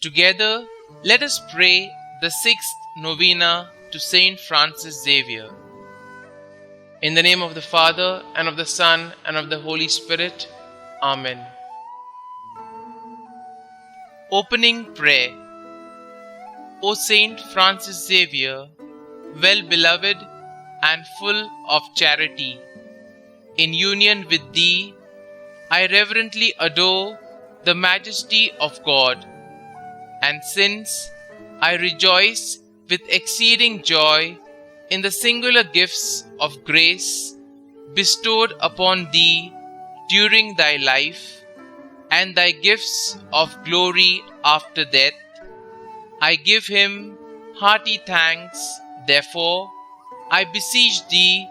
Together, let us pray the sixth novena to Saint Francis Xavier. In the name of the Father, and of the Son, and of the Holy Spirit. Amen. Opening Prayer. O Saint Francis Xavier, well-beloved and full of charity, in union with Thee, I reverently adore the majesty of God, and since I rejoice with exceeding joy in the singular gifts of grace bestowed upon Thee during Thy life, and Thy gifts of glory after death, I give Him hearty thanks. Therefore, I beseech Thee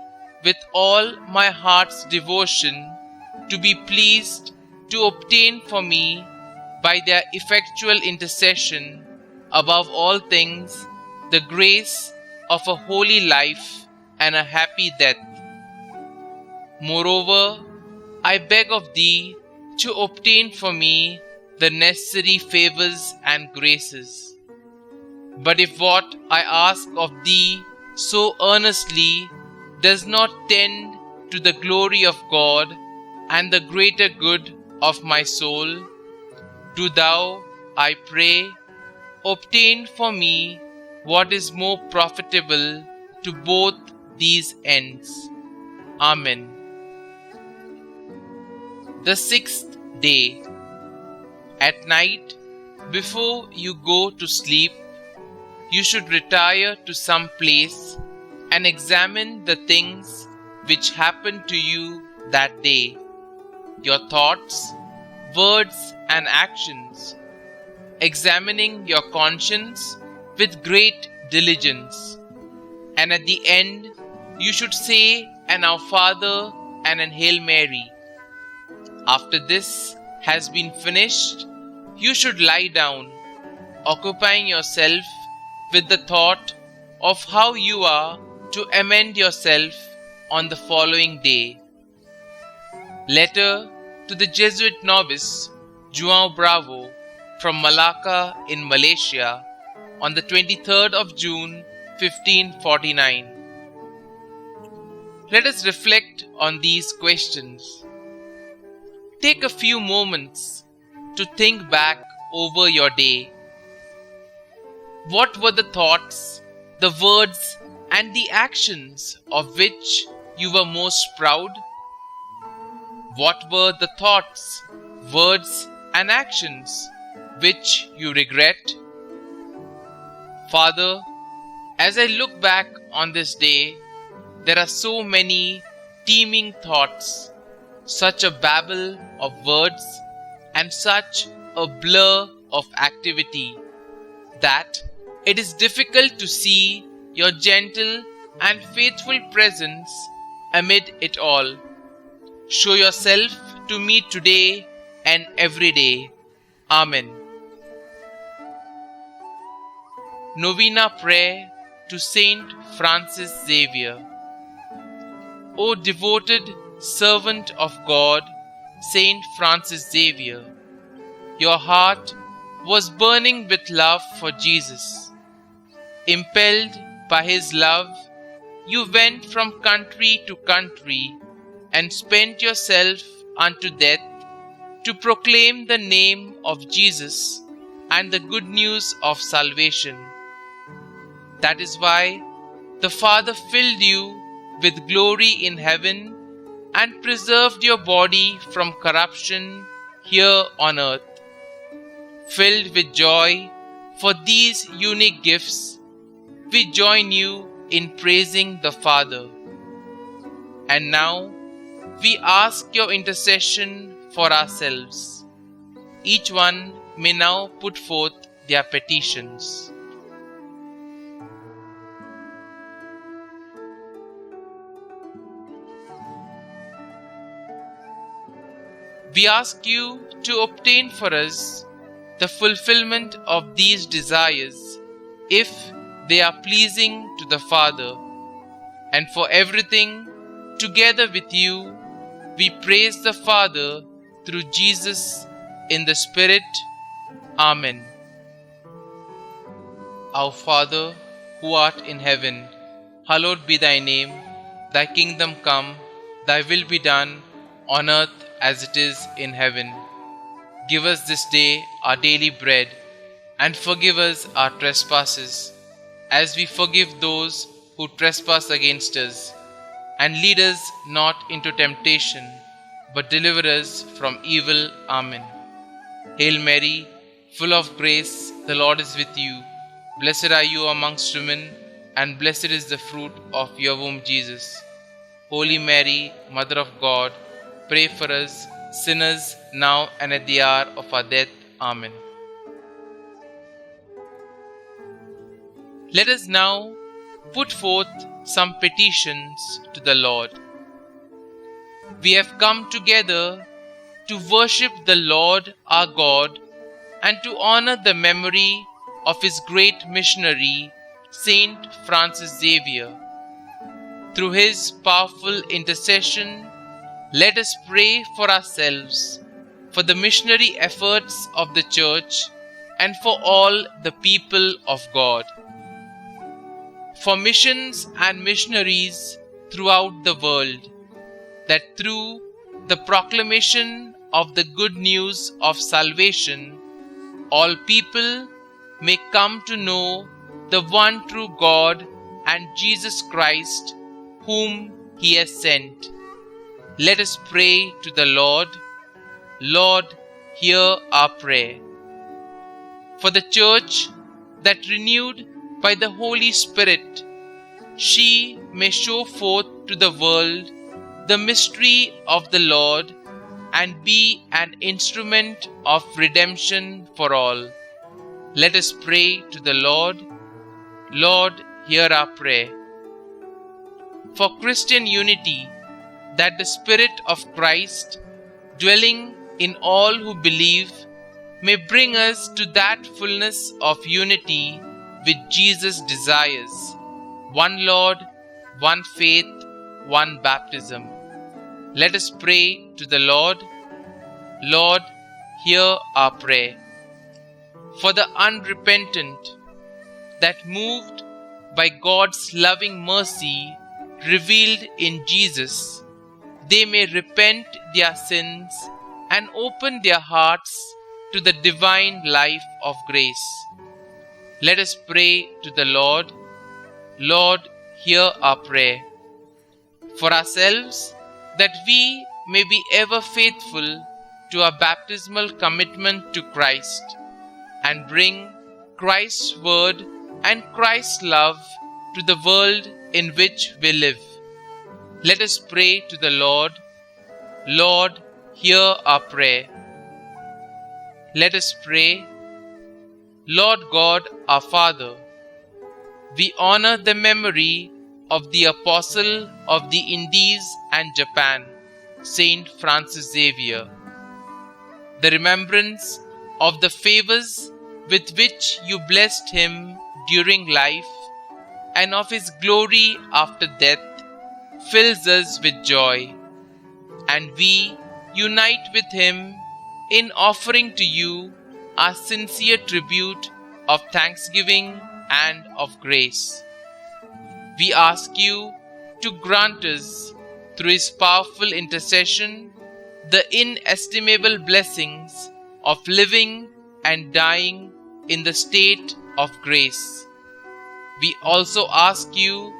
with all my heart's devotion to be pleased to obtain for me, by their effectual intercession, above all things, the grace of a holy life and a happy death. Moreover, I beg of Thee to obtain for me the necessary favors and graces. But if what I ask of Thee so earnestly does not tend to the glory of God and the greater good of my soul, do Thou, I pray, obtain for me what is more profitable to both these ends. Amen. The sixth day. At night, before you go to sleep, you should retire to some place and examine the things which happened to you that day, your thoughts, words, and actions, examining your conscience with great diligence. And at the end, you should say an Our Father and an Hail Mary. After this has been finished, you should lie down, occupying yourself with the thought of how you are to amend yourself on the following day. Letter to the Jesuit novice João Bravo from Malacca in Malaysia on the 23rd of June 1549. Let us reflect on these questions. Take a few moments to think back over your day. What were the thoughts, the words, and the actions of which you were most proud? What were the thoughts, words, and actions which you regret? Father, as I look back on this day, there are so many teeming thoughts, such a babble of words, and such a blur of activity, that it is difficult to see your gentle and faithful presence amid it all. Show yourself to me today and every day. Amen. Novena Prayer to Saint Francis Xavier. O devoted servant of God, Saint Francis Xavier, your heart was burning with love for Jesus. Impelled by His love, you went from country to country and spent yourself unto death to proclaim the name of Jesus and the good news of salvation. That is why the Father filled you with glory in heaven and preserved your body from corruption here on earth. Filled with joy for these unique gifts, we join you in praising the Father. And now, we ask your intercession for ourselves. Each one may now put forth their petitions. We ask you to obtain for us the fulfillment of these desires, if they are pleasing to the Father, and for everything, together with you, we praise the Father through Jesus in the Spirit. Amen. Our Father, who art in heaven, hallowed be thy name. Thy kingdom come, thy will be done, on earth as it is in heaven. Give us this day our daily bread, and forgive us our trespasses, as we forgive those who trespass against us. And lead us not into temptation, but deliver us from evil. Amen. Hail Mary, full of grace, the Lord is with you. Blessed are you amongst women, and blessed is the fruit of your womb, Jesus. Holy Mary, Mother of God, pray for us sinners now and at the hour of our death. Amen. Let us now put forth some petitions to the Lord. We have come together to worship the Lord our God and to honor the memory of his great missionary, Saint Francis Xavier. Through his powerful intercession, let us pray for ourselves, for the missionary efforts of the Church, and for all the people of God. For missions and missionaries throughout the world, that through the proclamation of the good news of salvation, all people may come to know the one true God and Jesus Christ, whom he has sent. Let us pray to the Lord. Lord, hear our prayer. For the Church, that renewed by the Holy Spirit, she may show forth to the world the mystery of the Lord and be an instrument of redemption for all. Let us pray to the Lord. Lord, hear our prayer. For Christian unity, that the Spirit of Christ, dwelling in all who believe, may bring us to that fullness of unity which Jesus desires. One Lord, one faith, one baptism. Let us pray to the Lord. Lord, hear our prayer. For the unrepentant, that moved by God's loving mercy revealed in Jesus, they may repent their sins and open their hearts to the divine life of grace. Let us pray to the Lord. Lord, hear our prayer. For ourselves, that we may be ever faithful to our baptismal commitment to Christ, and bring Christ's word and Christ's love to the world in which we live. Let us pray to the Lord. Lord, hear our prayer. Let us pray. Lord God, our Father, we honor the memory of the Apostle of the Indies and Japan, Saint Francis Xavier. The remembrance of the favors with which you blessed him during life and of his glory after death fills us with joy, and we unite with him in offering to you our sincere tribute of thanksgiving and of grace. We ask you to grant us, through his powerful intercession, the inestimable blessings of living and dying in the state of grace. We also ask you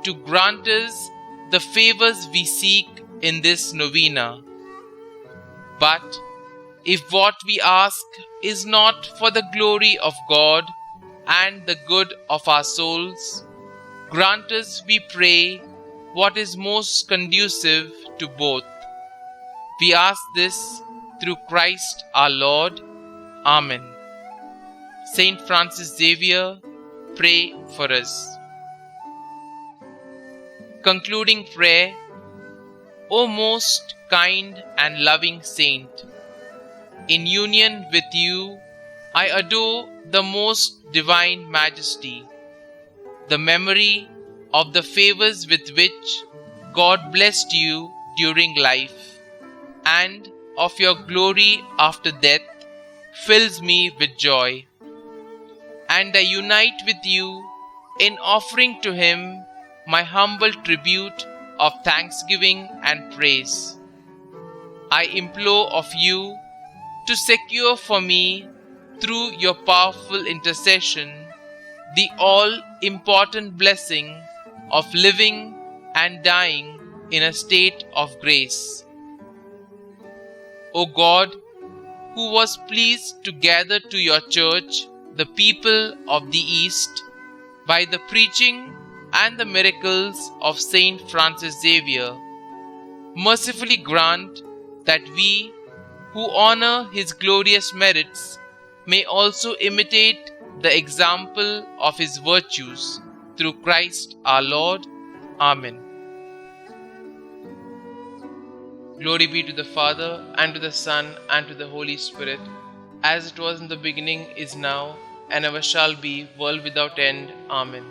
to grant us the favors we seek in this novena. But if what we ask is not for the glory of God and the good of our souls, grant us, we pray, what is most conducive to both. We ask this through Christ our Lord. Amen. Saint Francis Xavier, pray for us. Concluding prayer. O most kind and loving Saint, in union with you, I adore the most divine majesty, the memory of the favors with which God blessed you during life, and of your glory after death fills me with joy. and I unite with you in offering to Him my humble tribute of thanksgiving and praise. I implore of you to secure for me, through your powerful intercession, the all-important blessing of living and dying in a state of grace. O God, who was pleased to gather to your church the people of the East by the preaching and the miracles of Saint Francis Xavier, mercifully grant that we, who honor his glorious merits, may also imitate the example of his virtues through Christ our Lord. Amen. Glory be to the Father, and to the Son, and to the Holy Spirit, as it was in the beginning, is now, and ever shall be, world without end. Amen.